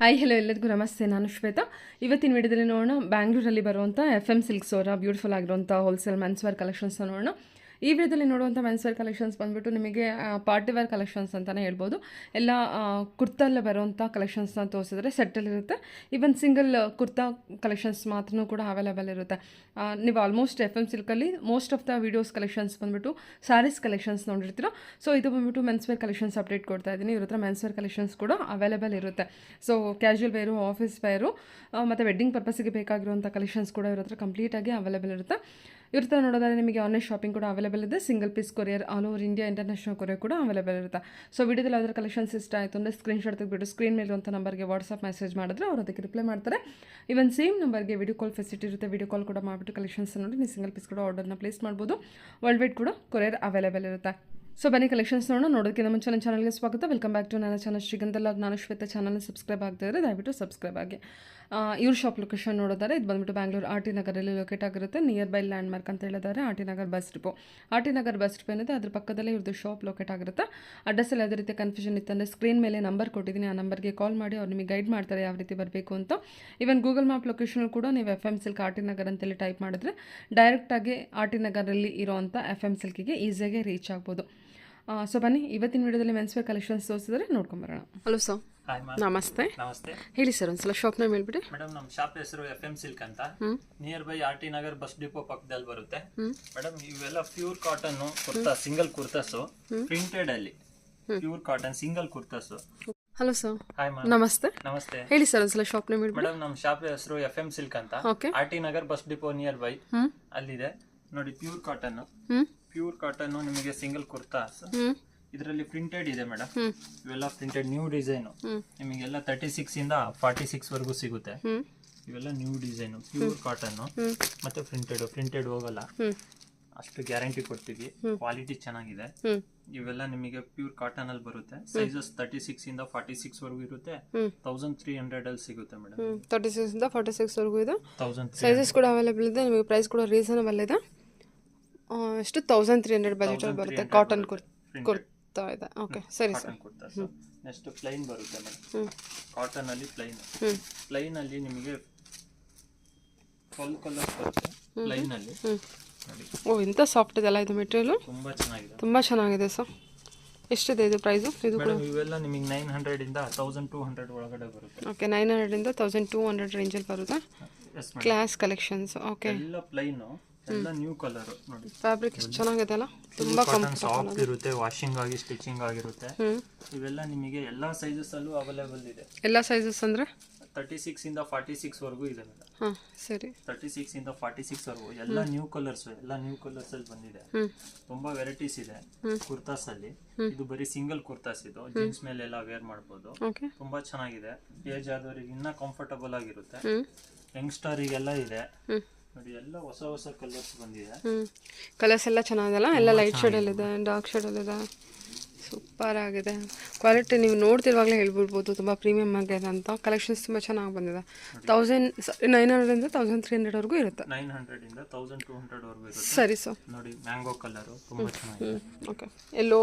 Hi hello ಎಲ್ಲರಿಗೂ ನಮಸ್ತೆ. ನಾನು ಶ್ವೇತಾ. ಇವತ್ತಿನ ವಿಡಿಯೋದಲ್ಲಿ ನೋಡೋಣ ಬ್ಯಾಂಗ್ಳೂರಲ್ಲಿ ಬರುವಂಥ FM ಸಿಲ್ಕ್ಸ್ ಅವರ ಬ್ಯೂಟಿಫುಲ್ ಆಗಿರುವಂಥ ಹೋಲ್ಸೇಲ್ ಮೆನ್ಸ್ವೇರ್ ಕಲೆಕ್ಷನ್ಸ್ನ ನೋಡೋಣ. ಈ ವಿಡಿಯೋದಲ್ಲಿ ನೋಡುವಂಥ ಮೆನ್ಸ್ವೇರ್ ಕಲೆಕ್ಷನ್ಸ್ ಬಂದುಬಿಟ್ಟು ನಿಮಗೆ ಪಾರ್ಟಿ ವೇರ್ ಕಲೆಕ್ಷನ್ಸ್ ಅಂತಲೇ ಹೇಳ್ಬೋದು. ಎಲ್ಲ ಕುರ್ತಲ್ಲೇ ಬರುವಂಥ ಕಲೆಕ್ಷನ್ಸ್ನ ತೋರಿಸಿದ್ರೆ ಸೆಟ್ಟಲ್ಲಿರುತ್ತೆ. ಈವನ್ ಸಿಂಗಲ್ ಕುರ್ತಾ ಕಲೆಕ್ಷನ್ಸ್ ಮಾತ್ರ ಕೂಡ ಅವೈಲೇಬಲ್ ಇರುತ್ತೆ. ನೀವು ಆಲ್ಮೋಸ್ಟ್ FM ಸಿಲ್ಕಲ್ಲಿ most of the videos collections ಬಂದುಬಿಟ್ಟು ಸ್ಯಾರೀಸ್ ಕಲೆಕ್ಷನ್ಸ್ ನೋಡಿರ್ತೀರ. ಸೊ ಇದು ಬಂದುಬಿಟ್ಟು ಮೆನ್ಸ್ವೇರ್ ಕಲೆಕ್ಷನ್ಸ್ ಅಪ್ಡೇಟ್ ಕೊಡ್ತಾ ಇದ್ದೀನಿ. ಇವ್ರ ಹತ್ರ ಮೆನ್ಸ್ವೇರ್ ಕಲೆಕ್ಷನ್ಸ್ ಕೂಡ ಅವೈಲೇಬಲ್ ಇರುತ್ತೆ. So casual wear, office wear ಮತ್ತು ವೆಡ್ಡಿಂಗ್ ಪರ್ಪಸ್ಗೆ ಬೇಕಾಗಿರುವಂಥ ಕಲೆಕ್ಷನ್ಸ್ ಕೂಡ ಇವ್ರ ಹತ್ರ ಕಂಪ್ಲೀಟಾಗಿ ಅವೈಲೇಬಲ್ ಇರುತ್ತೆ. ಇವ್ರ ಹತ್ರ ನೋಡೋದಾದ್ರೆ ನಿಮಗೆ ಆನ್ಲೈನ್ ಶಾಪಿಂಗ್ ಕೂಡ ಅವೈಲೇಬಲ್ ಇದೆ. Single piece courier all over India international courier ಕೂಡ ಅವೈಲೇಬಲ್ ಇರುತ್ತೆ. ಸೊ ವಿಡಿಯೋದಲ್ಲಿ ಯಾವ್ದಾದ್ರು ಕಲೆಕ್ಷನ್ಸ್ ಇಷ್ಟ ಆಯಿತು ಅಂದರೆ ಸ್ಕ್ರೀನ್ಶಾಟ್ ತೆಗೆದುಬಿಟ್ಟು ಸ್ಕ್ರೀನ್ ಮೇಲೆ ಇರುವಂಥ ನಂಬರ್ಗೆ ವಾಟ್ಸಪ್ ಮೆಸೇಜ್ ಮಾಡಿದ್ರೆ ಅವ್ರು ಅದಕ್ಕೆ ರಿಪ್ಲೈ ಮಾಡ್ತಾರೆ. ಇವನ್ ಸೇಮ್ ನಂಬರ್ಗೆ ವಿಡಿಯೋ ಕಾಲ್ ಫೆಸಿಲಿಟಿ ಇರುತ್ತೆ. ವಿಡಿಯೋ ಕಾಲ್ ಕೂಡ ಮಾಡಿಬಿಟ್ಟು ಕಲೆಕ್ಷನ್ಸ್ ನೋಡಿ ನೀವು ಸಿಂಗಲ್ ಪೀಸ್ ಕೂಡ ಆರ್ಡರ್ನ ಪ್ಲೇಸ್ ಮಾಡ್ಬೋದು. ವರ್ಲ್ಡ್ ವೈಡ್ ಕೂಡ ಕೊರಿಯರ್ ಅವೈಲೇಬಲ್ ಇರುತ್ತೆ. ಸೊ ಬನ್ನಿ ಕಲೆಕ್ಷನ್ಸ್ ನೋಡೋದಕ್ಕಿಂತ ಮುಂಚೆ ನನ್ನ ಚಾನಲ್ಗೆ ಸ್ವಾಗತ. ವೆಲ್ಕಮ್ ಬ್ಯಾಕ್ ಟು ನನ್ನ ಚಾನಲ್ ಶ್ರೀಗಂಧಲಾಗ್. ನಾನು ಶ್ವೇತಾ. ಚಾನಲ್ನ ಸಬ್ಸ್ಕ್ರೈಬ್ ಆಗ್ತಾಯಿದ್ರೆ ದಯವಿಟ್ಟು ಸಬ್ಸ್ಕ್ರೈಬ್ ಆಗಿ. ಇವ್ರ ಶಾಪ್ ಲೊಕೇಶನ್ ನೋಡೋದಾರೆ ಇದು ಬಂದುಬಿಟ್ಟು ಬ್ಯಾಂಗ್ಳೂರು RT ನಗರಲ್ಲಿ ಲೊಕೇಟ್ ಆಗಿರುತ್ತೆ. ನಿಯರ್ ಬೈ ಲ್ಯಾಂಡ್ ಮಾರ್ಕ್ ಅಂತ ಹೇಳಿದ್ದಾರೆ RT Nagar bus depot. RT Nagar bus depot ಏನಿದೆ ಅದ್ರ ಪಕ್ಕದಲ್ಲೇ ಇವ್ರದ್ದು ಶಾಪ್ ಲೊಕೇಟ್ ಆಗಿರುತ್ತೆ. ಅಡ್ರೆಸ್ಸಲ್ಲಿ ಯಾವುದೇ ರೀತಿ ಕನ್ಫ್ಯೂಷನ್ ಇತ್ತಂದರೆ ಸ್ಕ್ರೀನ್ ಮೇಲೆ ನಂಬರ್ ಕೊಟ್ಟಿದ್ದೀನಿ, ಆ ನಂಬರ್ಗೆ ಕಾಲ್ ಮಾಡಿ ಅವ್ರು ನಿಮಗೆ ಗೈಡ್ ಮಾಡ್ತಾರೆ ಯಾವ ರೀತಿ ಬರಬೇಕು ಅಂತ. ಇವನ್ ಗೂಗಲ್ ಮ್ಯಾಪ್ ಲೊಕೇಶನ್ ಕೂಡ ನೀವು FM ಸಿಲ್ಕ್ RT ನಗರ್ ಅಂತೇಳಿ ಟೈಪ್ ಮಾಡಿದ್ರೆ ಡೈರೆಕ್ಟಾಗಿ RT ನಗರಲ್ಲಿ ಇರೋವಂಥ FM ಸಿಲ್ಕಿಗೆ ಈಸಿಯಾಗಿ ರೀಚ್ ಆಗ್ಬೋದು. ಸೊ ಬನ್ನಿ ಇವತ್ತಿನ ವಿಡಿಯೋದಲ್ಲಿ ಮೆನ್ಸ್ವೇರ್ ಕಲೆಕ್ಷನ್ಸ್ ತೋರಿಸಿದ್ರೆ ನೋಡ್ಕೊಂಬರೋಣ. Hello sir. ನಮಸ್ತೆ. ನಮಸ್ತೆ ಹೇಳಿ ಸರ್, ಒಂದ್ಸಲ ಶಾಪ್ ನೇಮ್ ಹೇಳ್ಬಿಡಿ. ಮೇಡಮ್, ನಮ್ಮ ಶಾಪ್ ಹೆಸರು FM ಸಿಲ್ಕ್ ಅಂತ. Near by RT Nagar bus depot ಪಕ್ಕದಲ್ಲಿ ಬರುತ್ತೆ. ಮೇಡಮ್, ಇವೆಲ್ಲ pure cotton kurta, single kurtas printed ಅಲ್ಲಿ pure cotton single kurtas. Hello sir. Hi ma'am. ನಮಸ್ತೆ. ನಮಸ್ತೆ. ಹೇಳಿ ಸರ್, ಒಂದ್ಸಲ ಶಾಪ್ ನೇಮ್ ಹೇಳ್ಬಿಡಿ. ಮೇಡಮ್, ನಮ್ಮ ಶಾಪ್ ಹೆಸರು FM ಸಿಲ್ಕ್ ಅಂತ. Okay. RT Nagar bus depot near by ಅಲ್ಲಿದೆ ನೋಡಿ. ಪ್ಯೂರ್ ಕಾಟನ್, ಪ್ಯೂರ್ ಕಾಟನ್ ನಿಮಗೆ ಸಿಂಗಲ್ ಕುರ್ತಾಸ್ ಇದರಲ್ಲಿ ಪ್ರಿಂಟೆಡ್ ಇದೆ ಮೇಡಮ್. ಇವೆಲ್ಲ ಪ್ರಿಂಟೆಡ್ ನ್ಯೂ ಡಿಸೈನ್ ನಿಮಗೆಲ್ಲ 36 ಇಂದ 46 ವರೆಗೂ ಸಿಗುತ್ತೆ. ಇವೆಲ್ಲ ನ್ಯೂ ಡಿಸೈನ್ ಪ್ಯೂರ್ ಕಾಟನ್ ಮತ್ತೆ ಪ್ರಿಂಟೆಡ್ ಹೋಗಲ್ಲ, ಅಷ್ಟು ಗ್ಯಾರಂಟಿ ಕೊಡ್ತೀವಿ. ಕ್ವಾಲಿಟಿ ಚೆನ್ನಾಗಿದೆ. ಇವೆಲ್ಲ ನಿಮಗೆ ಪ್ಯೂರ್ ಕಾಟನ್ ಅಲ್ಲಿ ಬರುತ್ತೆ. ಸೈಜಸ್ 36 ಇಂದ 46 ವರೆಗೂ ಇರುತ್ತೆ. 1300 ಅಲ್ಲಿ ಸಿಗುತ್ತೆ ಮೇಡಮ್. 36 ಇಂದ 46 ವರೆಗೂ ಇದೆ. 1300 ಸೈಜಸ್ ಕೂಡ ಅವೈಲೇಬಲ್ ಇದೆ. ನಿಮಗೆ ಪ್ರೈಸ್ ಕೂಡ ರೀಸನಬಲ್ ಇದೆ. ಎಷ್ಟು 1300 ಬಜೆಟ್ ಅಲ್ಲಿ ಬರುತ್ತೆ. ಕಾಟನ್ ಕುರ್ತಾ ಇದೆ. ಓಕೆ, ಸರಿ ಸರ್. ನೆಕ್ಸ್ಟ್ ಪ್ಲೈನ್ ಬರುತ್ತೆ ಮೇಡಮ್. ಕಾಟನ್ ಅಲ್ಲಿ ಪ್ಲೈನ್ ಅಲ್ಲಿ ನಿಮಗೆ 12 ಕಲರ್ಸ್ ಬರುತ್ತೆ ಪ್ಲೈನ್ ಅಲ್ಲಿ ನೋಡಿ. ಓ, ಇಂಥ ಸಾಫ್ಟ್ ಇದೆಲ್ಲ ಇದು ಮೆಟೀರಿಯಲ್. ತುಂಬಾ ಚೆನ್ನಾಗಿದೆ ಸರ್. ಎಷ್ಟಿದೆ ಇದು ಪ್ರೈಸು? ಇದು ಮೇಡಮ್ ಇವೆಲ್ಲ ನಿಮಗೆ 900 ಇಂದ 1200 ಒಳಗಡೆ ಬರುತ್ತೆ. ಓಕೆ, 900 ಇಂದ 1200 ರೇಂಜಲ್ಲಿ ಬರುತ್ತೆ. Class collections. ಓಕೆ, ಎಲ್ಲ ಪ್ಲೈನ್, ಎಲ್ಲ ನ್ಯೂ ಕಲರ್ ನೋಡಿ. ಫ್ಯಾಬ್ರಿಕ್ ಎಷ್ಟು ಚೆನ್ನಾಗಿದೆ ಅಲ್ಲ, ತುಂಬಾ ಸಾಫ್ಟ್ ಇರುತ್ತೆ. ವಾಷಿಂಗ್ ಆಗಿ ಸ್ಟಿಚಿಂಗ್ ಆಗಿರುತ್ತೆ. ಇವೆಲ್ಲ ನಿಮಗೆ ಎಲ್ಲಾ ಸೈಜಸ್ ಅಲ್ಲೂ ಅವೈಲೇಬಲ್ ಇದೆ. ಎಲ್ಲ ಸೈಜಸ್ ಅಂದ್ರೆ 36 ಇಂದ 46 ವರೆಗೂ ಇದೆ ಮೇಡಮ್. ಹಾ, ಸರಿ. 36 ಇಂದ 46 ವರೆಗೂ ಎಲ್ಲ ನ್ಯೂ ಕಲರ್ಸ್ ಅಲ್ಲಿ ಬಂದಿದೆ. ತುಂಬಾ ವೆರೈಟೀಸ್ ಇದೆ ಕುರ್ತಾಸ್ ಅಲ್ಲಿ. ಇದು ಬರೀ ಸಿಂಗಲ್ ಕುರ್ತಾಸ್. ಇದು ಜೀನ್ಸ್ ಮೇಲೆ ಎಲ್ಲ ವೇರ್ ಮಾಡಬಹುದು. ತುಂಬಾ ಚೆನ್ನಾಗಿದೆ. ಏಜ್ ಆದವರಿಗೆ ಇನ್ನ ಕಂಫರ್ಟಬಲ್ ಆಗಿರುತ್ತೆ. ಯಂಗ್ಸ್ಟರಿಗೆಲ್ಲ ಇದೆ ನೋಡಿ. ಎಲ್ಲ ಹೊಸ ಹೊಸ ಕಲರ್ಸ್ ಬಂದಿದೆ. ಕಲರ್ಸ್ ಎಲ್ಲ ಚೆನ್ನಾಗಿದೆಲ್ಲ. ಎಲ್ಲ ಲೈಟ್ ಶೇಡಲ್ಲಿ ಇದೆ, ಡಾರ್ಕ್ ಶೇಡಲ್ಲಿ ಇದೆ. ಸೂಪರ್ ಆಗಿದೆ. ಕ್ವಾಲಿಟಿ ನೀವು ನೋಡ್ತಿರುವಾಗಲೇ ಹೇಳ್ಬಿಡ್ಬೋದು ತುಂಬ ಪ್ರೀಮಿಯಮ್ ಆಗಿದೆ ಅಂತ. ಕಲೆಕ್ಷನ್ಸ್ ತುಂಬ ಚೆನ್ನಾಗಿ ಬಂದಿದೆ. 900 ಇಂದ 1300 ವರೆಗೂ ಇರುತ್ತೆ. 900 ಇಂದ 1200 ವರೆಗೂ ಇರುತ್ತೆ. ಸರಿ ಸರ್. ನೋಡಿ, ಮ್ಯಾಂಗೋ ಕಲರ್ ತುಂಬಾ ಚೆನ್ನಾಗಿದೆ. ಓಕೆ, ಎಲ್ಲೋ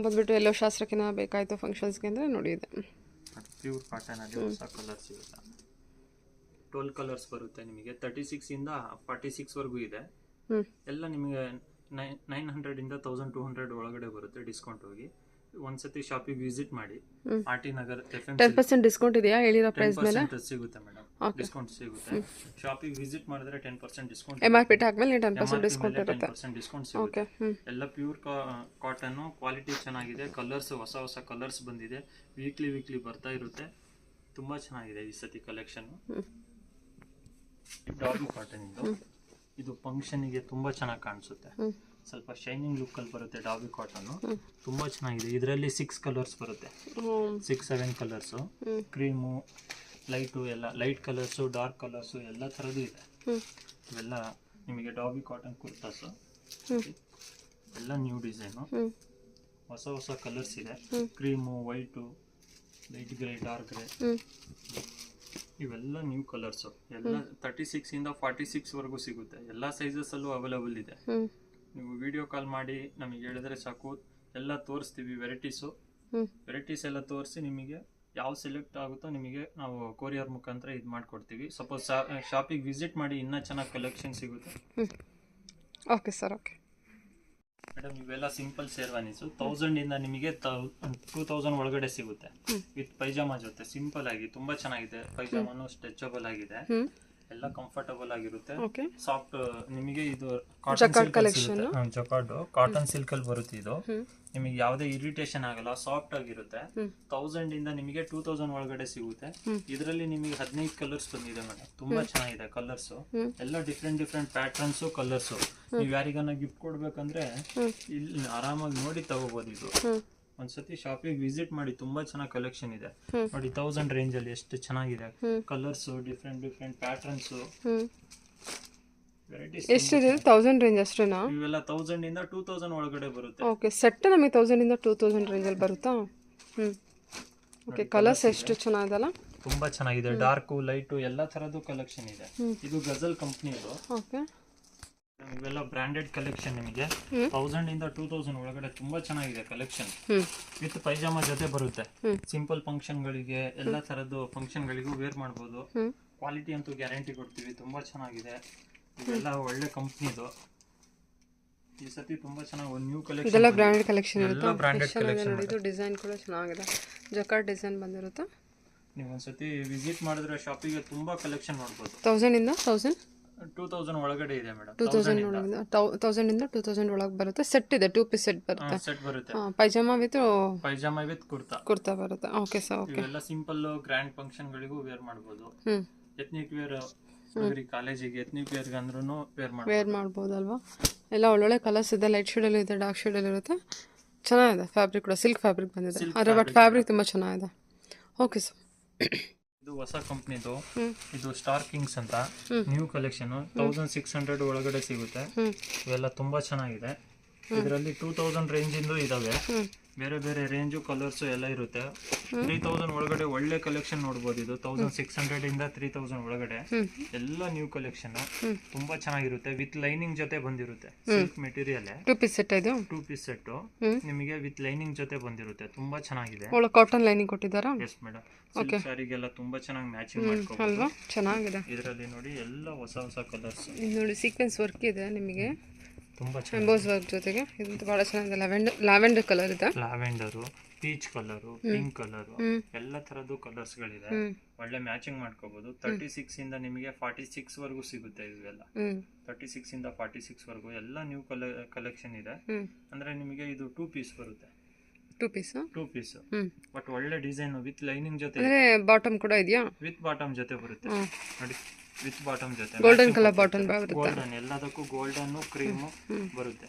ಬಂದ್ಬಿಟ್ಟು ಎಲ್ಲೋ ಶಾಸ್ತ್ರಕ್ಕಿನ ಬೇಕಾಯಿತು ಫಂಕ್ಷನ್ಸ್ಗೆ ಅಂದರೆ ನೋಡಿ ಇದೆ. ಪ್ಯೂರ್ ಕಾಟನ್ ಅಲ್ಲಿ ಹೊಸ ಕಲರ್ ಸಿಗುತ್ತೆ. 12 ಕಲರ್ಸ್ ಬರುತ್ತೆ ನಿಮಗೆ. 36 ಇಂದ 46 ವರೆಗೂ ಇದೆ. ಎಲ್ಲ ನಿಮಗೆ 900 ಇಂದ 1200 ಒಳಗಡೆ ಬರುತ್ತೆ. ಡಿಸ್ಕೌಂಟ್ ಹೋಗಿ ಒಂದ್ಸತಿ ಶಾಪಿಗೆ ವಿಸಿಟ್ ಮಾಡಿ. RT ನಗರ್ FM 10% ಡಿಸ್ಕೌಂಟ್ ಇದೆಯಾ ಹೇಳಿರೋ ಪ್ರೈಸ್ ಮೇಲೆ? ಸಿಗುತ್ತೆ ಮೇಡಮ್, ಡಿಸ್ಕೌಂಟ್ ಸಿಗುತ್ತೆ. ಶಾಪಿಗೆ ವಿಸಿಟ್ ಮಾಡಿದ್ರೆ 10% ಡಿಸ್ಕೌಂಟ್. MRP ಹಾಕ್ಮೇಲೆ 10% ಡಿಸ್ಕೌಂಟ್ ಇರುತ್ತೆ. 10% ಡಿಸ್ಕೌಂಟ್ ಸಿಗುತ್ತೆ. ಎಲ್ಲ ಪ್ಯೂರ್ ಕಾಟನ್, ಕ್ವಾಲಿಟಿ ಚೆನ್ನಾಗಿದೆ. ಕಲರ್ಸ್ ಹೊಸ ಹೊಸ ಕಲರ್ಸ್ ಬಂದಿದೆ. ವೀಕ್ಲಿ ಬರ್ತಾ ಇರುತ್ತೆ. ತುಂಬಾ ಚೆನ್ನಾಗಿದೆ ಈ ಸತಿ ಕಲೆಕ್ಷನ್. ಡಾಬಿ ಕಾಟನ್ ಇದು ಫಂಕ್ಷನ್ಗೆ ತುಂಬಾ ಚೆನ್ನಾಗಿ ಕಾಣಿಸುತ್ತೆ. ಸ್ವಲ್ಪ ಶೈನಿಂಗ್ ಲುಕ್ ಅಲ್ಲಿ ಬರುತ್ತೆ. ಡಾಬಿ ಕಾಟನ್ ತುಂಬಾ ಚೆನ್ನಾಗಿದೆ. ಇದರಲ್ಲಿ 6 ಕಲರ್ಸ್ ಬರುತ್ತೆ. 6-7 ಕಲರ್ಸ್, ಕ್ರೀಮು, ಲೈಟು, ಎಲ್ಲ ಲೈಟ್ ಕಲರ್ಸು, ಡಾರ್ಕ್ ಕಲರ್ಸು ಎಲ್ಲ ಥರದ್ದು ಇದೆ. ಇವೆಲ್ಲ ನಿಮಗೆ ಡಾಬಿ ಕಾಟನ್ ಕುರ್ತಾಸ್. ಎಲ್ಲ ನ್ಯೂ ಡಿಸೈನು, ಹೊಸ ಹೊಸ ಕಲರ್ಸ್ ಇದೆ. Cream, white, light grey, dark grey, ಇವೆಲ್ಲ ನ್ಯೂ ಕಲರ್ಸ್. ಎಲ್ಲ 36 ಇಂದ 46 ವರೆಗೂ ಸಿಗುತ್ತೆ. ಎಲ್ಲ ಸೈಜಸ್ ಅಲ್ಲೂ ಅವೈಲೇಬಲ್ ಇದೆ. ನೀವು ವಿಡಿಯೋ ಕಾಲ್ ಮಾಡಿ ನಮಗೆ ಹೇಳಿದ್ರೆ ಸಾಕು, ಎಲ್ಲ ತೋರಿಸ್ತೀವಿ. ವೆರೈಟೀಸ್ ಎಲ್ಲ ತೋರಿಸಿ ನಿಮಗೆ ಯಾವ ಸೆಲೆಕ್ಟ್ ಆಗುತ್ತೋ ನಿಮಗೆ ನಾವು ಕೊರಿಯರ್ ಮುಖಾಂತರ ಇದು ಮಾಡ್ಕೊಡ್ತೀವಿ. ಸಪೋಸ್ ಶಾಪಿಗೆ ವಿಸಿಟ್ ಮಾಡಿ ಇನ್ನೂ ಚೆನ್ನಾಗಿ ಕಲೆಕ್ಷನ್ ಸಿಗುತ್ತೆ. Okay sir, okay madam. ಇವೆಲ್ಲ ಸಿಂಪಲ್ ಶೇರ್ವಾನೀಸು 1000 ಇಂದ ನಿಮಗೆ 2000 ಒಳಗಡೆ ಸಿಗುತ್ತೆ. ವಿತ್ ಪೈಜಾಮಾ ಜೊತೆ ಸಿಂಪಲ್ ಆಗಿ ತುಂಬಾ ಚೆನ್ನಾಗಿದೆ. ಪೈಜಾಮಾನು ಸ್ಟ್ರೆಚಬಲ್ ಆಗಿದೆ, ಎಲ್ಲ ಕಂಫರ್ಟಬಲ್ ಆಗಿರುತ್ತೆ. ಸಾಫ್ಟ್ ನಿಮಗೆ ಇದು ಜಕಾರ್ಡ್ ಕಾಟನ್ ಸಿಲ್ಕ್ ಅಲ್ಲಿ ಬರುತ್ತೆ. ಇದು ನಿಮಗೆ ಯಾವುದೇ ಇರಿಟೇಷನ್ ಆಗಲ್ಲ, ಸಾಫ್ಟ್ ಆಗಿರುತ್ತೆ. 1000 ಇಂದ ನಿಮಗೆ 2000 ಒಳಗಡೆ ಸಿಗುತ್ತೆ. ಇದರಲ್ಲಿ ನಿಮಗೆ 15 ಕಲರ್ಸ್ ಬಂದಿದೆ ಮೇಡಮ್. ತುಂಬಾ ಚೆನ್ನಾಗಿದೆ ಕಲರ್ಸ್, ಎಲ್ಲ ಡಿಫ್ರೆಂಟ್ ಪ್ಯಾಟರ್ನ್ಸ್ ಕಲರ್ಸ್. ನೀವು ಯಾರಿಗಾನ ಗಿಫ್ಟ್ ಕೊಡ್ಬೇಕಂದ್ರೆ ಇಲ್ಲಿ ಆರಾಮಾಗಿ ನೋಡಿ ತಗೋಬಹುದು. ಇದು ಒಂದ್ಸತಿ ಶಾಪಿಗೆ ವಿಸಿಟ್ ಮಾಡಿ, ತುಂಬಾ ಚೆನ್ನಾಗಿ ಕಲೆಕ್ಷನ್ ಇದೆ ನೋಡಿ. 1000 ರೇಂಜ್ ಅಲ್ಲಿ ಎಷ್ಟು ಚೆನ್ನಾಗಿದೆ ಕಲರ್ಸ್, ಡಿಫ್ರೆಂಟ್ ಪ್ಯಾಟರ್ನ್ಸ್, ವೆರೈಟೀಸ್. ಎಷ್ಟಿದೆ? 1000 ರೇಂಜ್ ಅಷ್ಟೇನಾ? ಇವೆಲ್ಲ 1000 ಇಂದ 2000 ಒಳಗಡೆ ಬರುತ್ತೆ. ಓಕೆ, ಸೆಟ್ ನಮಗೆ 1000 ಇಂದ 2000 ರೇಂಜ್ ಅಲ್ಲಿ ಬರುತ್ತಾ? ಓಕೆ, ಕಲರ್ಸ್ ಎಷ್ಟು ಚೆನ್ನಾಗಿದೆಲ್ಲ, ತುಂಬಾ ಚೆನ್ನಾಗಿದೆ. ಡಾರ್ಕ್ ಲೈಟ್ ಎಲ್ಲ ತರದ್ದು ಕಲೆಕ್ಷನ್ ಇದೆ. ಇದು ಗಜಲ್ ಕಂಪನಿ ಇದು. ಓಕೆ, ಇವೆಲ್ಲ ಬ್ರಾಂಡೆಡ್ ಕಲೆಕ್ಷನ್. ನಿಮಗೆ 1000 ಇಂದ 2000 ಒಳಗಡೆ ತುಂಬಾ ಚೆನ್ನಾಗಿದೆ ಕಲೆಕ್ಷನ್. ವಿತ್ ಪೈಜಾಮಾ ಜೊತೆ ಬರುತ್ತೆ. ಸಿಂಪಲ್ ಫಂಕ್ಷನ್ ಗಳಿಗೆ, ಎಲ್ಲ ತರದ್ದು ಫಂಕ್ಷನ್ ಗಳಿಗೂ ವೇರ್ ಮಾಡಬಹುದು. ಕ್ವಾಲಿಟಿ ಅಂತೂ ಗ್ಯಾರಂಟಿ ಕೊಡ್ತೀವಿ. ತುಂಬಾ ಚೆನ್ನಾಗಿದೆ. ಇವೆಲ್ಲ ಒಳ್ಳೆ ಕಂಪ್ನಿದು. ಈ ಸತಿ ತುಂಬಾ ಚೆನ್ನಾಗಿ ಒಂದು ನ್ಯೂ ಕಲೆಕ್ಷನ್, ಇದೆಲ್ಲ ಬ್ರಾಂಡೆಡ್ ಕಲೆಕ್ಷನ್ ಇರುತ್ತೆ. Branded collection. ಇದು ಡಿಸೈನ್ ಕೂಡ ಚೆನ್ನಾಗಿದೆ, ಜಕಾರ್ಡ್ ಡಿಸೈನ್ ಬಂದಿರುತ್ತೆ. ನೀವು ಒಂದ್ಸತಿ ವಿಸಿಟ್ ಮಾಡಿದ್ರೆ ಶಾಪಿಗೆ ತುಂಬಾ ಕಲೆಕ್ಷನ್ ನೋಡಬಹುದು. 1000 ಇಂದ 2000 ಒಳಗಡೆ ಇದೆ ಮೇಡಮ್. 1000 ಇಂದ 2000 ಒಳಗೆ ಬರುತ್ತೆ. ಸೆಟ್ ಇದೆ, 2 ಪೀಸ್ ಸೆಟ್ ಬರುತ್ತೆ. ಸೆಟ್ ಬರುತ್ತೆ. ಪೈಜಾಮಾ ವಿತ್ ಕುರ್ತಾ ಬರುತ್ತೆ. Okay sir, okay. ಇವೆಲ್ಲ ಸಿಂಪಲ್ ಗ್ರ್ಯಾಂಡ್ ಫಂಕ್ಷನ್ ಗಳಿಗೂ ವೇರ್ ಮಾಡಬಹುದು. ಎತ್ನಿಕ್ ವೇರ್ ಕಾಲೇಜಿಗೆ, ಎತ್ನಿಕ್ ವೇರ್ ಅಂದ್ರೂ ವೇರ್ ಮಾಡ್ಬೋದಲ್ವಾ? ಎಲ್ಲ ಒಳ್ಳೊಳ್ಳೆ ಕಲರ್ಸ್ ಇದೆ. ಲೈಟ್ ಶೇಡ್ ಅಲ್ಲಿ ಇದೆ, ಡಾರ್ಕ್ ಶೇಡ್ ಅಲ್ಲಿ ಇರುತ್ತೆ. ಚೆನ್ನಾಗಿದೆ. ಫ್ಯಾಬ್ರಿಕ್ ಕೂಡ ಸಿಲ್ಕ್ ಫ್ಯಾಬ್ರಿಕ್ ಬಂದಿದೆ. ಅರೆ ಬಟ್ ಫ್ಯಾಬ್ರಿಕ್ ತುಂಬಾ ಚೆನ್ನಾಗಿದೆ. Okay sir. ಇದು ಹೊಸ ಕಂಪ್ನಿದು. ಇದು ಸ್ಟಾರ್ ಕಿಂಗ್ಸ್ ಅಂತ ನ್ಯೂ ಕಲೆಕ್ಷನ್. 1600 ಒಳಗಡೆ ಸಿಗುತ್ತೆ. ಇವೆಲ್ಲ ತುಂಬಾ ಚೆನ್ನಾಗಿದೆ. ಇದರಲ್ಲಿ 2000 ರೇಂಜ್ ಇಂದು ಇದಾವೆ. ಬೇರೆ ರೇಂಜು ಕಲರ್ಸ್ ಎಲ್ಲ ಇರುತ್ತೆ. 3000 ಒಳಗಡೆ ಒಳ್ಳೆ ಕಲೆಕ್ಷನ್ ನೋಡಬಹುದು. ಇದು 1600 ಇಂದ 3000 ಒಳಗಡೆ ಎಲ್ಲ ನ್ಯೂ ಕಲೆಕ್ಷನ್. ತುಂಬಾ ಚೆನ್ನಾಗಿರುತ್ತೆ. ವಿತ್ ಲೈನಿಂಗ್ ಜೊತೆ ಬಂದಿರುತ್ತೆ. ಸಿಲ್ಕ್ ಮೆಟೀರಿಯಲ್ 2 ಪೀಸ್ ಸೆಟ್ ಇದು. 2 ಪೀಸ್ ಸೆಟ್ ನಿಮಗೆ ವಿತ್ ಲೈನಿಂಗ್ ಜೊತೆ ಬಂದಿರುತ್ತೆ. ತುಂಬಾ ಚೆನ್ನಾಗಿದೆ. ಒಳ್ಳೆ ಕಾಟನ್ ಲೈನಿಂಗ್ ಕೊಟ್ಟಿದ್ದಾರಾ? Yes madam. ಸಿಲ್ಕ್ ಸಾರಿಗೆಲ್ಲ ತುಂಬಾ ಚೆನ್ನಾಗಿ ಮ್ಯಾಚಿಂಗ್ ಮಾಡ್ಕೋಬಹುದು ಅಲ್ವಾ? ಚೆನ್ನಾಗಿದೆ. ಇದರಲ್ಲಿ ನೋಡಿ ಎಲ್ಲ ಹೊಸ ಕಲರ್ಸ್. ನೋಡಿ ಸೀಕ್ವೆನ್ಸ್ ವರ್ಕ್ ಇದೆ ನಿಮಗೆ, ತುಂಬಾ ಎಂಬೋಸ್ ವರ್ಕ್ ಜೊತೆಗೆ. ಇದು ಬಹಳ ಚೆನ್ನಾಗಿದೆ. ಲ್ಯಾವೆಂಡರ್ ಕಲರ್ ಇದೆ. ಲ್ಯಾವೆಂಡರು, ಪೀಚ್ ಕಲರು, ಪಿಂಕ್ ಕಲರು, ಎಲ್ಲ ತರದ್ದು ಕಲರ್ಸ್ ಗಳಿದೆ. ಒಳ್ಳೆ ಮ್ಯಾಚಿಂಗ್ ಮಾಡ್ಕೋಬಹುದು. 36 ಇಂದ ನಿಮಗೆ 46 ವರೆಗೂ ಸಿಗುತ್ತೆ. ಇವೆಲ್ಲ 36 ಇಂದ 46 ವರೆಗೂ ಎಲ್ಲ ನ್ಯೂ ಕಲೆಕ್ಷನ್ ಇದೆ. ಅಂದ್ರೆ ನಿಮಗೆ ಇದು 2 ಪೀಸ್ ಬರುತ್ತೆ. 2 ಪೀಸ್ ಬಟ್ ಒಳ್ಳೆ ಡಿಸೈನ್ ವಿತ್ ಲೈನಿಂಗ್ ಜೊತೆ. ಅಂದ್ರೆ ಬಾಟಮ್ ಕೂಡ ಇದೆಯಾ? ವಿತ್ ಬಾಟಮ್ ಜೊತೆ ಬರುತ್ತೆ ನೋಡಿ. ವಿತ್ ಬಾಟಮ್ ಜೊತೆ ಗೋಲ್ಡನ್ ಕಲರ್ ಬಾಟಮ್ ಬರುತ್ತೆ. ಗೋಲ್ಡನ್, ಎಲ್ಲದಕ್ಕೂ ಗೋಲ್ಡನ್ ಕ್ರೀಮ್ ಬರುತ್ತೆ.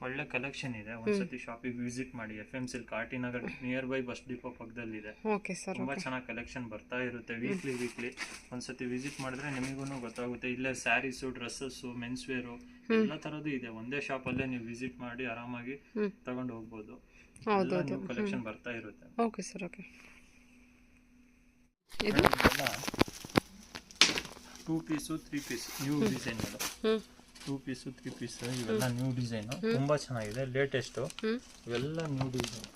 ಒಳ್ಳೆ ಕಲೆಕ್ಷನ್ ಇದೆ. ಒಂದ್ಸತಿ ಶಾಪಿಗೆ ವಿಸಿಟ್ ಮಾಡಿ. FM silk, RT Nagar near by bus depot ಪಕ್ಕದಲ್ಲಿದೆ. Okay sir. ತುಂಬಾ ಚೆನ್ನಾಗಿ ಕಲೆಕ್ಷನ್ ಬರ್ತಾ ಇರುತ್ತೆ. ವೀಕ್ಲಿ ಒಂದ್ಸತಿ ವಿಸಿಟ್ ಮಾಡಿದ್ರೆ ನಿಮಗೂ ಗೊತ್ತಾಗುತ್ತೆ. ಇಲ್ಲೇ ಸ್ಯಾರೀಸ್, ಡ್ರೆಸ್ಸಸ್, ಮೆನ್ಸ್ ವೇರು ಎಲ್ಲ ತರದ್ದು ಇದೆ. ಒಂದೇ ಶಾಪ್ ಅಲ್ಲೇ ನೀವು ವಿಸಿಟ್ ಮಾಡಿ ಆರಾಮಾಗಿ ತಗೊಂಡು ಹೋಗ್ಬೋದು. ಕಲೆಕ್ಷನ್ ಬರ್ತಾ ಇರುತ್ತೆ. Okay sir, okay. ಇದು 2 piece 3 piece new design. 2 piece 3 piece ಇವೆಲ್ಲ ನ್ಯೂ ಡಿಸೈನ್. ತುಂಬಾ ಚೆನ್ನಾಗಿದೆ. ಲೇಟೆಸ್ಟ್ ಇವೆಲ್ಲ ನ್ಯೂ ಡಿಸೈನ್.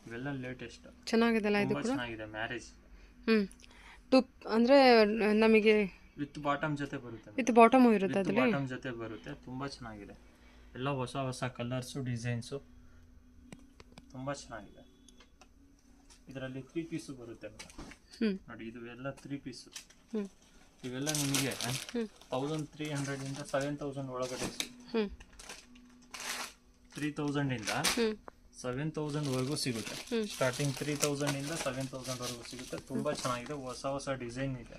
ಇವೆಲ್ಲ ಲೇಟೆಸ್ಟ್ ಚೆನ್ನಾಗಿದೆಲ್ಲ. ಇದು ಕೂಡ ಚೆನ್ನಾಗಿದೆ. ಮ್ಯಾರೇಜ್ ಅಂದ್ರೆ ನಮಗೆ ವಿತ್ ಬಾಟಮ್ ಜೊತೆ ಬರುತ್ತೆ. ವಿತ್ ಬಾಟಮ್ ಇರುತ್ತೆ. ಅದರಲ್ಲಿ ಬಾಟಮ್ ಜೊತೆ ಬರುತ್ತೆ. ತುಂಬಾ ಚೆನ್ನಾಗಿದೆ. ಎಲ್ಲ ಹೊಸ ಕಲರ್ಸ್, ಡಿಸೈನ್ಸ್ ತುಂಬಾ ಚೆನ್ನಾಗಿದೆ. ಇದರಲ್ಲಿ 3 ಪೀಸ್ ಬರುತ್ತೆ ನೋಡಿ. ಇದು ಎಲ್ಲ 3 ಪೀಸ್. ಇವೆಲ್ಲ ನಿಮಗೆ 1300 ಇಂದ 7000 ಒಳಗಡೆ. 3000 ಇಂದ 7000 ವರೆಗೂ ಸಿಗುತ್ತೆ. ಸ್ಟಾರ್ಟಿಂಗ್ 3000 ಇಂದ 7000 ವರೆಗೂ ಸಿಗುತ್ತೆ. ತುಂಬಾ ಚೆನ್ನಾಗಿದೆ. ಹೊಸ ಡಿಸೈನ್ ಇದೆ.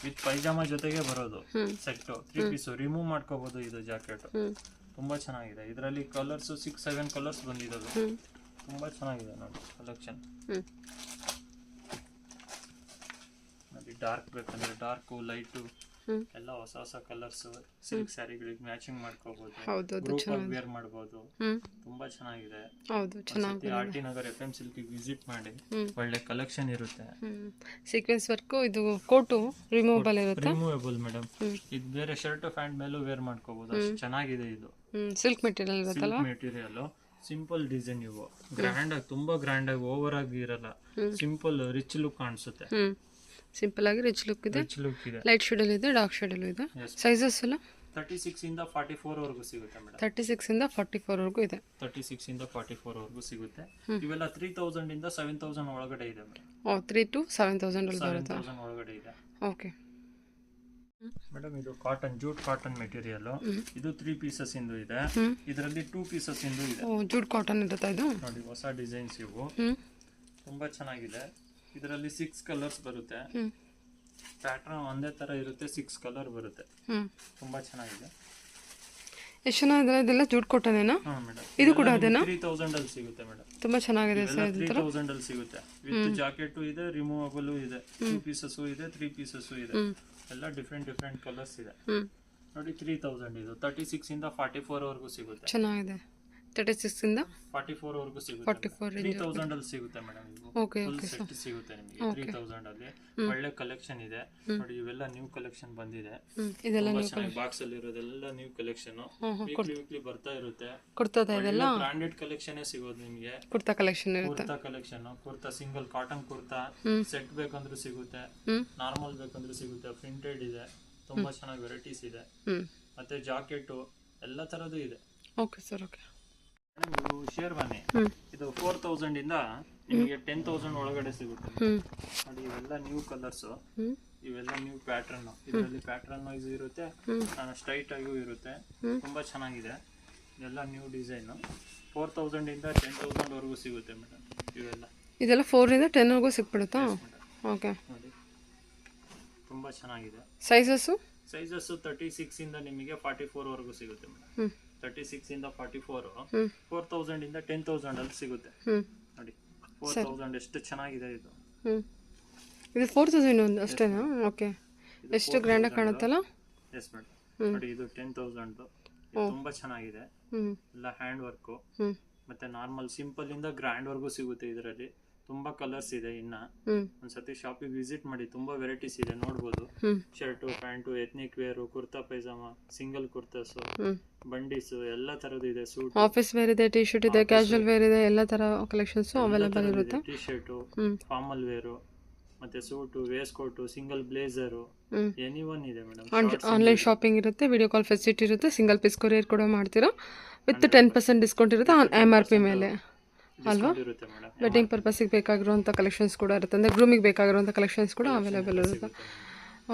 ವಿತ್ ಪೈಜಾಮಾ ಜೊತೆಗೆ ಬರೋದು ಸೆಟ್. 3 ಪೀಸ್ ರಿಮೂವ್ ಮಾಡ್ಕೋಬಹುದು. ಇದು ಜಾಕೆಟ್ ತುಂಬಾ ಚೆನ್ನಾಗಿದೆ. ಇದರಲ್ಲಿ ಕಲರ್ಸ್ 6-7 ಕಲರ್ಸ್ ಬಂದಿದ್ದಾವೆ. ತುಂಬಾ ಚೆನ್ನಾಗಿದೆ ನೋಡಿ ಕಲೆಕ್ಷನ್. ನೋಡಿ ಡಾರ್ಕ್ ಬೇಕಂದ್ರೆ ಡಾರ್ಕ್, ಲೈಟ್ ಎಲ್ಲ ಹೊಸ ಕಲರ್ಸ್. ಸಿಲ್ಕ್ ಸ್ಯಾರಿಗಳಿಗೆ ಮ್ಯಾಚಿಂಗ್ ಮಾಡ್ಕೋಬಹುದು. ಗ್ರೂಪ್ ಆಗಿ ವೇರ್ ಮಾಡಬಹುದು. ತುಂಬಾ ಚೆನ್ನಾಗಿದೆ. RT Nagar FM silk visit ಮಾಡಿ. ಒಳ್ಳೆ ಕಲೆಕ್ಷನ್ ಇರುತ್ತೆ. Sequence work. ಇದು ಕೋಟು ರಿಮೂವಬಲ್ ಇರುತ್ತೆ. Removable madam. ಇದು ಬೇರೆ ಶರ್ಟ್ ಪ್ಯಾಂಟ್ ಮೇಲೂ ವೇರ್ ಮಾಡ್ಕೋಬಹುದು. ಅಷ್ಟು ಚೆನ್ನಾಗಿದೆ. ಇದು ಸಿಲ್ಕ್ ಮೆಟೀರಿಯಲ್ ಇರುತ್ತಲ್ಲ. ಮೆಟೀರಿಯಲ್ ಸಿಂಪಲ್ ಡಿಸೈನ್ ಇವು ಗ್ರ್ಯಾಂಡ್ ಆಗಿ ತುಂಬಾ ಗ್ರ್ಯಾಂಡ್ ಆಗಿ ಓವರ್ ಆಗಿ ಇರಲ್ಲ, ಸಿಂಪಲ್ ರಿಚ್ ಲುಕ್ ಕಾಣಿಸುತ್ತೆ. ಸಿಂಪಲ್ ಆಗಿ ರಿಚ್ ಲುಕ್ ಇದೆ, ರಿಚ್ ಲುಕ್ ಇದೆ. ಲೈಟ್ ಶೇಡಲ್ಲಿ ಇದೆ, ಡಾರ್ಕ್ ಶೇಡಲ್ಲೂ ಇದೆ. ಸೈಜಸ್ ಎಲ್ಲ 36 ಇಂದ 44 ವರೆಗೂ ಸಿಗುತ್ತೆ ಮೇಡಮ್. 36 ಇಂದ 44 ವರೆಗೂ ಇದೆ. 36 ಇಂದ 44 ವರೆಗೂ ಸಿಗುತ್ತೆ. ಇವೆಲ್ಲ 3000 ಇಂದ 7000 ಒಳಗಡೆ ಇದೆ ಮೇಡಮ್. 3 to 7000 ಅಲ್ಲಿ ಬರುತ್ತೆ. 7000 ಒಳಗಡೆ ಇದೆ. ಓಕೆ ಮೇಡಮ್ ಇದು ಕಾಟನ್, ಜೂಟ್ ಕಾಟನ್ ಮೆಟೀರಿಯಲ್. ಇದು 3 ಪೀಸಸ್ ಇಂದು ಇದೆ, ಇದರಲ್ಲಿ 2 ಪೀಸಸ್ ಇಂದು ಇದೆ. ಜೂಟ್ ಕಾಟನ್ ಇರುತ್ತೆ ಇದು. ನೋಡಿ ಹೊಸ ಡಿಸೈನ್ಸ್ ಇವು, ತುಂಬಾ ಚೆನ್ನಾಗಿದೆ. ಇದರಲ್ಲಿ 6 ಕಲರ್ಸ್ ಬರುತ್ತೆ. ಪ್ಯಾಟರ್ನ್ ಒಂದೇ ತರ ಇರುತ್ತೆ, 6 ಕಲರ್ ಬರುತ್ತೆ. ತುಂಬಾ ಚೆನ್ನಾಗಿದೆ. ಎಷ್ಟು ಚೆನ್ನಾಗಿದೆ. ಇದೆಲ್ಲ ಜೂಟ್ ಕಾಟನ್ ಏನಾ? ಹಾ ಮೇಡಮ್. ಇದು ಕೂಡ ಅದೇನಾ? 3000 ಅಲ್ಲಿ ಸಿಗುತ್ತೆ ಮೇಡಮ್. ತುಂಬಾ ಚೆನ್ನಾಗಿದೆ ಸರ್. 3000 ಅಲ್ಲಿ ಸಿಗುತ್ತೆ. ವಿತ್ ಜಾಕೆಟ್ ಇದೆ, ರಿಮೂವಬಲ್ ಇದೆ, 2 ಪೀಸಸ್ ಇದೆ, 3 ಪೀಸಸ್ ಇದೆ. ಎಲ್ಲ ಡಿಫ್ರೆಂಟ್ ಕಲರ್ಸ್ ಇದೆ. ನೋಡಿ 3000 ಇದು 36 ಇಂದ 44 ವರೆಗೂ ಸಿಗುತ್ತೆ. ಚೆನ್ನಾಗಿದೆ. 36 ಇಂದ 44 ವರೆಗೂ ಸಿಗುತ್ತೆ. 44 3000 ಅಲ್ಲಿ ಸಿಗುತ್ತೆ ಮೇಡಮ್. ಇದು ಓಕೆ ಫುಲ್ ಸೆಟ್ ಸಿಗುತ್ತೆ ನಿಮಗೆ 3000 ಅಲ್ಲಿ. ಒಳ್ಳೆ ಕಲೆಕ್ಷನ್ ಇದೆ. ನೋಡಿ ಇವೆಲ್ಲ ನ್ಯೂ ಕಲೆಕ್ಷನ್ ಬಂದಿದೆ. ಇದೆಲ್ಲ ಬಾಕ್ಸ್ ಅಲ್ಲಿ ಇರೋದೆಲ್ಲ ನ್ಯೂ ಕಲೆಕ್ಷನ್. ವೀಕ್ಲಿ ಬರ್ತಾ ಇರುತ್ತೆ. ಕುರ್ತಾ ಇದೆಲ್ಲ ಬ್ರಾಂಡೆಡ್ ಕಲೆಕ್ಷನ್ ಸಿಗೋದು ನಿಮಗೆ. ಕುರ್ತಾ ಕಲೆಕ್ಷನ್ ಇರುತ್ತೆ. Kurta collection, kurta single cotton kurta set ಬೇಕಂದ್ರೂ ಸಿಗುತ್ತೆ, ನಾರ್ಮಲ್ ಬೇಕಂದ್ರೂ ಸಿಗುತ್ತೆ. ಪ್ರಿಂಟೆಡ್ ಇದೆ, ತುಂಬಾ ಚೆನ್ನಾಗಿ ವೆರೈಟೀಸ್ ಇದೆ. ಮತ್ತೆ ಜಾಕೆಟ್ ಎಲ್ಲ ತರದ್ದು ಇದೆ. Okay sir. ಓಕೆ ಇದು ಶೇರ್ವಾನಿ. ಇದು 4000 ಇಂದ ನಿಮಗೆ 10000 ಒಳಗಡೆ ಸಿಗುತ್ತೆ. ನೋಡಿ ಇವೆಲ್ಲ ನ್ಯೂ ಕಲರ್ಸ್, ಇವೆಲ್ಲ ನ್ಯೂ ಪ್ಯಾಟರ್ನ್. ಇದರಲ್ಲಿ ಪ್ಯಾಟರ್ನ್ ವೈಸ್ ಇರುತ್ತೆ, ಸ್ಟ್ರೈಟ್ ಆಗಿಯೂ ಇರುತ್ತೆ. ತುಂಬಾ ಚೆನ್ನಾಗಿದೆ. ಇದೆಲ್ಲ ನ್ಯೂ ಡಿಸೈನ್. 4000 ಇಂದ 10000 ವರೆಗೂ ಸಿಗುತ್ತೆ ಮೇಡಮ್. ಇದೆಲ್ಲ 4 ಇಂದ 10 ವರೆಗೂ ಸಿಕ್ಬಿಡುತ್ತಾ? ಓಕೆ ನೋಡಿ ತುಂಬಾ ಚೆನ್ನಾಗಿದೆ. ಸೈಜಸ್ 36 ಇಂದ ನಿಮಗೆ 44 ವರೆಗೂ ಸಿಗುತ್ತೆ ಮೇಡಮ್. 36 ಇಂದ 44 4000 ಇಂದ 10000 ಅಲ್ಲಿ ಸಿಗುತ್ತೆ. ನೋಡಿ 4000 ಎಷ್ಟು ಚೆನ್ನಾಗಿದೆ ಇದು. ಇದು 4000 ಅಷ್ಟೇನಾ? ಓಕೆ ಎಷ್ಟು ಗ್ರ್ಯಾಂಡ್ ಆಗಿ ಕಾಣುತ್ತಲ್ಲ. Yes madam. ನೋಡಿ ಇದು 10000 ತುಂಬಾ ಚೆನ್ನಾಗಿದೆ. ಎಲ್ಲ ಹ್ಯಾಂಡ್ ವರ್ಕ್ ಮತ್ತೆ ನಾರ್ಮಲ್ ಸಿಂಪಲ್ ಇಂದ ಗ್ರ್ಯಾಂಡ್ ವರ್ಗೂ ಸಿಗುತ್ತೆ. ಇದರಲ್ಲಿ ತುಂಬಾ ಕಲರ್ಸ್ ಇದೆ. ಇನ್ನ ಒಂದ್ಸತಿ ಶಾಪಿಗೆ ವಿಸಿಟ್ ಮಾಡಿ, ತುಂಬಾ ವೆರೈಟೀಸ್ ಇದೆ, ನೋಡ್ಬೋದು. Shirt, pant, ethnic wear, kurta pyjama, single kurtas, ಬಂಡೀಸ್ ಎಲ್ಲ ತರದ್ದು ಇದೆ. ಸೂಟ್, ಆಫೀಸ್ ವೇರ್ ಇದೆ, ಟಿ ಶರ್ಟ್ ಇದೆ, ಕ್ಯಾಶುವಲ್ ವೇರ್ ಇದೆ, ಎಲ್ಲ ತರ ಕಲೆಕ್ಷನ್ಸ್ ಅವೈಲೇಬಲ್ ಇರುತ್ತೆ. ಟಿ ಶರ್ಟು, ಫಾರ್ಮಲ್ ವೇರು, ಮತ್ತೆ suit, waistcoat, single blazer, anyone ಇದೆ ಮೇಡಮ್. ಆನ್ಲೈನ್ ಶಾಪಿಂಗ್ ಇರುತ್ತೆ, ವಿಡಿಯೋ ಕಾಲ್ ಫೆಸಿಲಿಟಿ ಇರುತ್ತೆ, ಸಿಂಗಲ್ ಪೀಸ್ ಕೊರಿಯರ್ ಕೂಡ ಮಾಡ್ತೀರಾ. ವಿತ್ 10% ಡಿಸ್ಕೌಂಟ್ ಇರುತ್ತೆ MRP ಮೇಲೆ ಅಲ್ವಾ? ವೆಡ್ಡಿಂಗ್ ಪರ್ಪಸ್ಗೆ ಬೇಕಾಗಿರುವಂಥ ಕಲೆಕ್ಷನ್ಸ್ ಕೂಡ ಇರುತ್ತೆ, ಅಂದರೆ ಗ್ರೂಮಿಗೆ ಬೇಕಾಗಿರುವಂಥ ಕಲೆಕ್ಷನ್ಸ್ ಕೂಡ ಅವೈಲೇಬಲ್ ಇರುತ್ತೆ.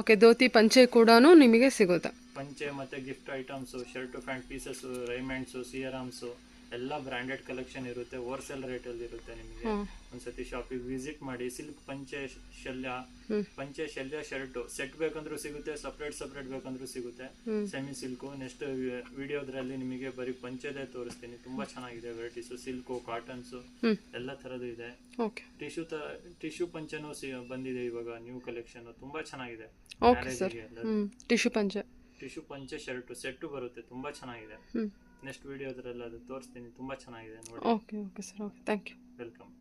ಓಕೆ ಧೋತಿ ಪಂಚೆ ಕೂಡ ನಿಮಗೆ ಸಿಗುತ್ತೆ. ಪಂಚೆ ಮತ್ತೆ gift items, shirt pant pieces, Raymonds, Siyarams ಎಲ್ಲ ಬ್ರಾಂಡೆಡ್ ಕಲೆಕ್ಷನ್ ಇರುತ್ತೆ. ಹೋಲ್ಸೇಲ್ ರೇಟ್ ಅಲ್ಲಿ ಇರುತ್ತೆ ನಿಮಗೆ. ಒಂದ್ಸತಿ ಶಾಪಿಗೆ ವಿಸಿಟ್ ಮಾಡಿ. ಸಿಲ್ಕ್ ಪಂಚೆ ಶಲ್ಯ ಶರ್ಟ್ ಸೆಟ್ ಬೇಕಂದ್ರೂ ಸಿಗುತ್ತೆ, ಸಪ್ರೇಟ್ ಬೇಕಂದ್ರೂ ಸಿಗುತ್ತೆ. Semi silk. ನೆಕ್ಸ್ಟ್ ವಿಡಿಯೋದ್ರಲ್ಲಿ ನಿಮಗೆ ಬರೀ ಪಂಚೆದೇ ತೋರಿಸ್ತೀನಿ. ತುಂಬಾ ಚೆನ್ನಾಗಿದೆ ವೆರೈಟೀಸ್. ಸಿಲ್ಕು, ಕಾಟನ್ಸ್ ಎಲ್ಲ ತರದ್ದು ಇದೆ. ಟಿಶ್ಯೂ ಪಂಚೆನೂ ಬಂದಿದೆ ಇವಾಗ, ನ್ಯೂ ಕಲೆಕ್ಷನ್ ತುಂಬಾ ಚೆನ್ನಾಗಿದೆ. ಟಿಶ್ಯೂ ಪಂಚೆ ಶರ್ಟ್ ಸೆಟ್ ಬರುತ್ತೆ, ತುಂಬಾ ಚೆನ್ನಾಗಿದೆ. ನೆಕ್ಸ್ಟ್ ವಿಡಿಯೋದ್ರಲ್ಲಿ ಅದು ತೋರಿಸ್ತೀನಿ. ತುಂಬಾ ಚೆನ್ನಾಗಿದೆ ನೋಡಿ. Okay sir. Okay thank you. Welcome.